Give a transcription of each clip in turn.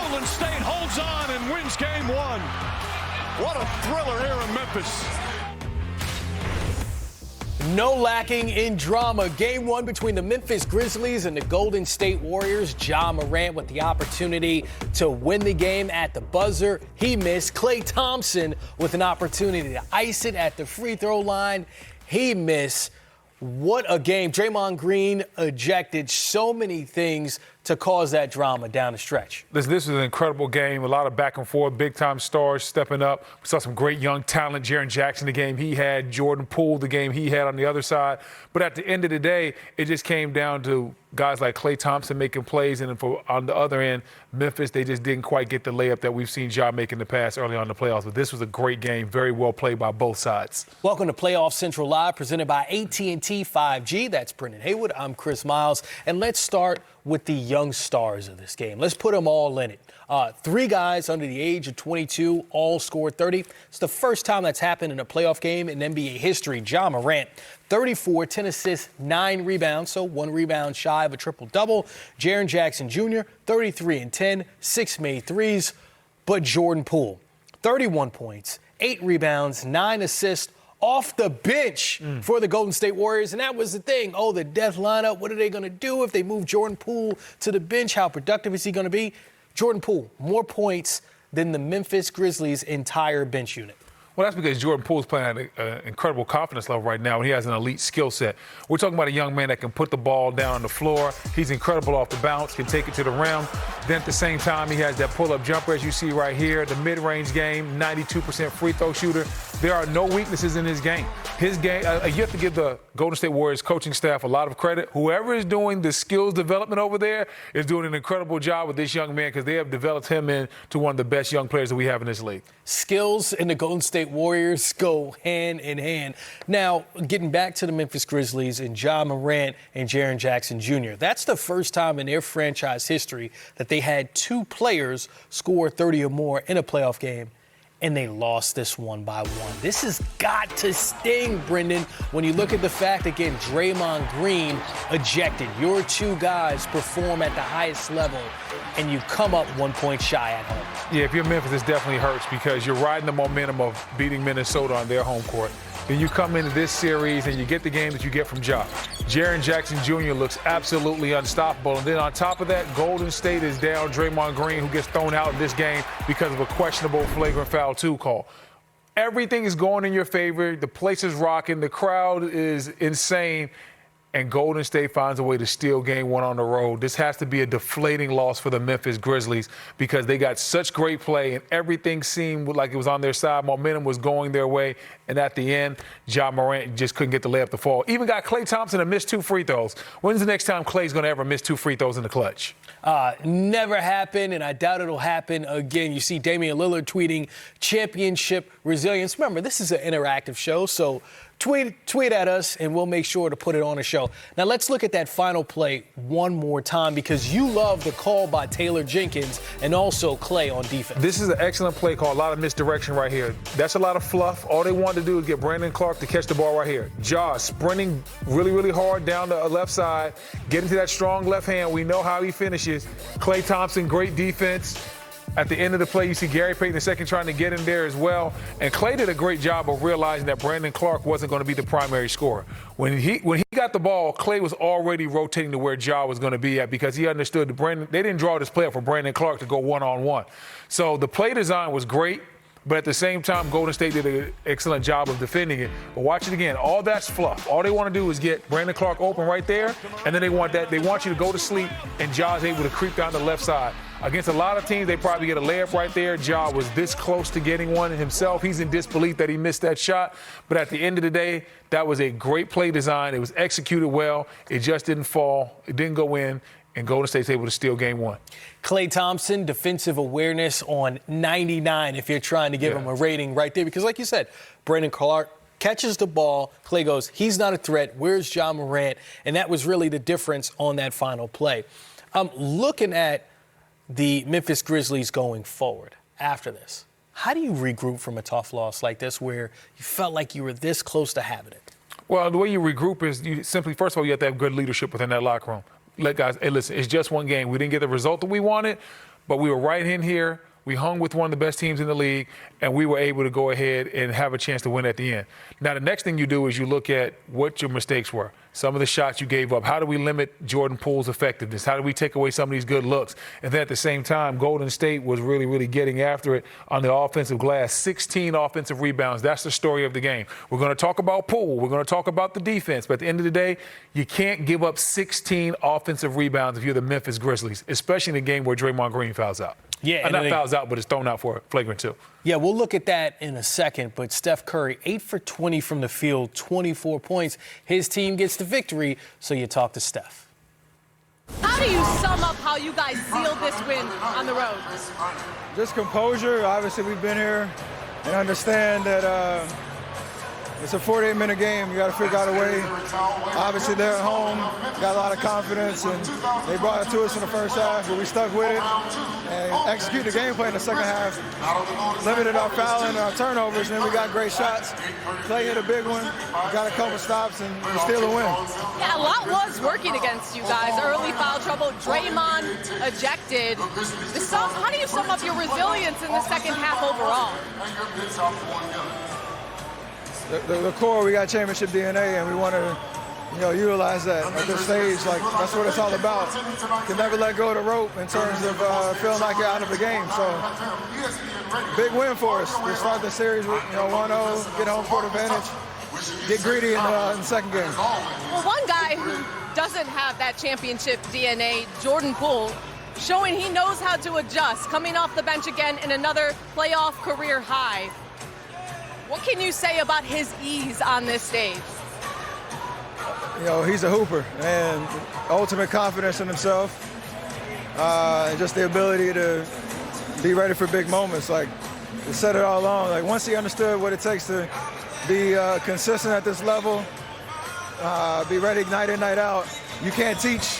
Golden State holds on and wins game one. What a thriller here in Memphis. No lacking in drama. Game one between the Memphis Grizzlies and the Golden State Warriors. Ja Morant with the opportunity to win the game at the buzzer. He missed. Klay Thompson with an opportunity to ice it at the free throw line. He missed. What a game. Draymond Green ejected so many things to cause that drama down the stretch. This was an incredible game. A lot of back and forth, big-time stars stepping up. We saw some great young talent. Jaren Jackson, the game he had. Jordan Poole, the game he had on the other side. But at the end of the day, it just came down to guys like Klay Thompson making plays. And on the other end, Memphis, they just didn't quite get the layup that we've seen Ja make in the past early on in the playoffs. But this was a great game. Very well played by both sides. Welcome to Playoff Central Live, presented by AT&T 5G. That's Brendan Haywood. I'm Chris Miles. And let's start with the young stars of this game. Let's put them all in it. Three guys under the age of 22 all scored 30. It's the first time that's happened in a playoff game in NBA history. Ja Morant, 34, 10 assists, 9 rebounds, so 1 rebound shy of a triple-double. Jaren Jackson Jr., 33 and 10, 6 made threes. But Jordan Poole, 31 points, 8 rebounds, 9 assists, off the bench for the Golden State Warriors. And that was the thing. Oh, the death lineup. What are they going to do if they move Jordan Poole to the bench? How productive is he going to be? Jordan Poole, more points than the Memphis Grizzlies' entire bench unit. Well, that's because Jordan Poole is playing at an incredible confidence level right now, and he has an elite skill set. We're talking about a young man that can put the ball down on the floor. He's incredible off the bounce, can take it to the rim. Then at the same time, he has that pull-up jumper, as you see right here, the mid-range game, 92% free throw shooter. There are no weaknesses in his game. His game, you have to give the Golden State Warriors coaching staff a lot of credit. Whoever is doing the skills development over there is doing an incredible job with this young man because they have developed him into one of the best young players that we have in this league. Skills in the Golden State Warriors go hand in hand. Now, getting back to the Memphis Grizzlies and Ja Morant and Jaren Jackson Jr., that's the first time in their franchise history that they had 2 players score 30 or more in a playoff game, and they lost this one by 1. This has got to sting, Brendan, when you look at the fact, again, Draymond Green ejected. Your 2 guys perform at the highest level, and you come up 1 point shy at home. Yeah, if you're Memphis, this definitely hurts because you're riding the momentum of beating Minnesota on their home court. Then you come into this series and you get the game that you get from Ja. Jaren Jackson Jr. looks absolutely unstoppable. And then on top of that, Golden State is down Draymond Green, who gets thrown out in this game because of a questionable flagrant foul 2 call. Everything is going in your favor. The place is rocking. The crowd is insane. And Golden State finds a way to steal game 1 on the road. This has to be a deflating loss for the Memphis Grizzlies because they got such great play and everything seemed like it was on their side. Momentum was going their way. And at the end, Ja Morant just couldn't get the layup to fall. Even got Klay Thompson to miss 2 free throws. When's the next time Klay's going to ever miss 2 free throws in the clutch? Never happened, and I doubt it'll happen again. You see Damian Lillard tweeting championship resilience. Remember, this is an interactive show, so tweet at us, and we'll make sure to put it on a show. Now, let's look at that final play one more time because you love the call by Taylor Jenkins and also Klay on defense. This is an excellent play call. A lot of misdirection right here. That's a lot of fluff. All they wanted to do is get Brandon Clark to catch the ball right here. Ja sprinting really, really hard down the left side, getting to that strong left hand. We know how he finishes. Klay Thompson, great defense. At the end of the play, you see Gary Payton II trying to get in there as well. And Klay did a great job of realizing that Brandon Clark wasn't going to be the primary scorer. When he got the ball, Klay was already rotating to where Ja was going to be at because he understood they didn't draw this play up for Brandon Clark to go one-on-one. So the play design was great. But at the same time, Golden State did an excellent job of defending it. But watch it again. All that's fluff. All they want to do is get Brandon Clark open right there, and then they want you to go to sleep, and Ja's able to creep down the left side. Against a lot of teams, they probably get a layup right there. Ja was this close to getting one himself. He's in disbelief that he missed that shot. But at the end of the day, that was a great play design. It was executed well. It just didn't fall. It didn't go in. And Golden State's able to steal game 1. Klay Thompson, defensive awareness on 99 if you're trying to give him a rating right there. Because like you said, Brandon Clark catches the ball. Klay goes, he's not a threat. Where's Ja Morant? And that was really the difference on that final play. Looking at the Memphis Grizzlies going forward after this, how do you regroup from a tough loss like this where you felt like you were this close to having it? Well, the way you regroup is you simply, first of all, you have to have good leadership within that locker room. Let guys, hey, listen, it's just one game. We didn't get the result that we wanted, but we were right in here. We hung with one of the best teams in the league, and we were able to go ahead and have a chance to win at the end. Now, the next thing you do is you look at what your mistakes were. Some of the shots you gave up. How do we limit Jordan Poole's effectiveness? How do we take away some of these good looks? And then at the same time, Golden State was really, really getting after it on the offensive glass. 16 offensive rebounds. That's the story of the game. We're going to talk about Poole. We're going to talk about the defense. But at the end of the day, you can't give up 16 offensive rebounds if you're the Memphis Grizzlies, especially in a game where Draymond Green fouls out. Yeah, not fouls out, but it's thrown out for flagrant 2. Yeah, we'll look at that in a second. But Steph Curry, 8 for 20 from the field, 24 points. His team gets the victory, so you talk to Steph. How do you sum up how you guys sealed this win on the road? Just composure. Obviously, we've been here and understand that it's a 48-minute game. You got to figure out a way. Obviously, they're at home, got a lot of confidence, and they brought it to us in the first half, but we stuck with it and executed the game plan in the second half. Limited our fouling and our turnovers, and then we got great shots. Clay hit a big one, got a couple stops, and we still a win. Yeah, a lot was working against you guys. Early foul trouble, Draymond ejected. How do you sum up your resilience in the second half overall? The core, we got championship DNA, and we want to, utilize that at this stage. Like, that's what it's all about. You can never let go of the rope in terms of feeling like you're out of the game. So, big win for us. We start the series with 1-0, get home court advantage, get greedy in the second game. Well, one guy who doesn't have that championship DNA, Jordan Poole, showing he knows how to adjust, coming off the bench again in another playoff career high. What can you say about his ease on this stage? He's a hooper, and ultimate confidence in himself, and just the ability to be ready for big moments. Like, we said it all along. Like, once he understood what it takes to be consistent at this level, be ready night in, night out, you can't teach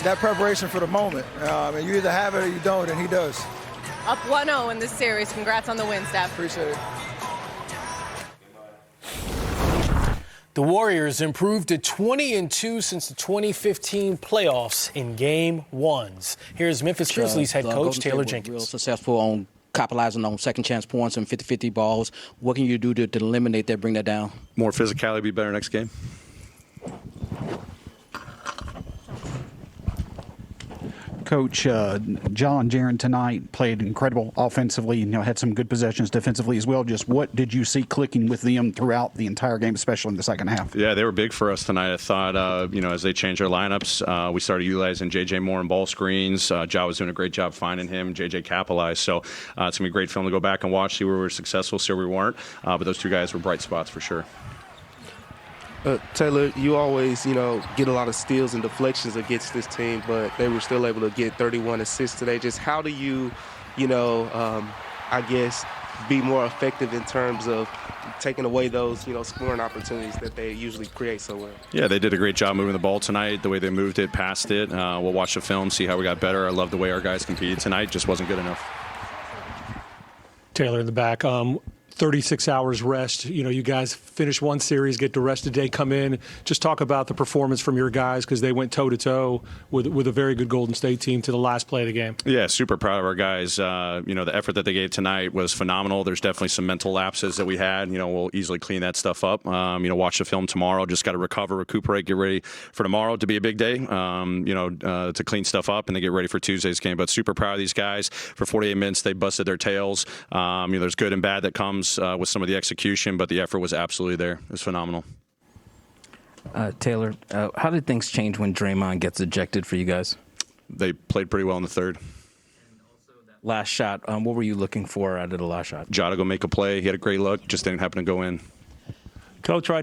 that preparation for the moment. And you either have it or you don't, and he does. Up 1-0 in this series. Congrats on the win, Steph. Appreciate it. The Warriors improved to 20-2 since the 2015 playoffs in Game 1s. Here's Memphis Grizzlies head coach Taylor Jenkins. Real successful on capitalizing on second chance points and 50-50 balls. What can you do to eliminate that, bring that down? More physicality, be better next game. Coach, John Jaren tonight played incredible offensively, had some good possessions defensively as well. Just what did you see clicking with them throughout the entire game, especially in the second half? Yeah, they were big for us tonight. I thought, as they changed their lineups, we started utilizing J.J. more in ball screens. Ja was doing a great job finding him. J.J. capitalized. So it's going to be a great film to go back and watch, see where we were successful, see where we weren't. But those two guys were bright spots for sure. Taylor, you always, get a lot of steals and deflections against this team, but they were still able to get 31 assists today. Just how do you, I guess, be more effective in terms of taking away those, scoring opportunities that they usually create so well? Yeah, they did a great job moving the ball tonight, the way they moved it, passed it. We'll watch the film, see how we got better. I love the way our guys competed tonight. Just wasn't good enough. Taylor in the back. 36 hours rest. You guys finish one series, get the rest of the day, come in. Just talk about the performance from your guys because they went toe-to-toe with a very good Golden State team to the last play of the game. Yeah, super proud of our guys. The effort that they gave tonight was phenomenal. There's definitely some mental lapses that we had. We'll easily clean that stuff up. Watch the film tomorrow. Just got to recover, recuperate, get ready for tomorrow to be a big day, to clean stuff up and then get ready for Tuesday's game. But super proud of these guys. For 48 minutes, they busted their tails. There's good and bad that comes with some of the execution, but the effort was absolutely there. It was phenomenal. Taylor, how did things change when Draymond gets ejected for you guys? They played pretty well in the third. Last shot, what were you looking for out of the last shot? Ja to go make a play. He had a great look, just didn't happen to go in. Coach, right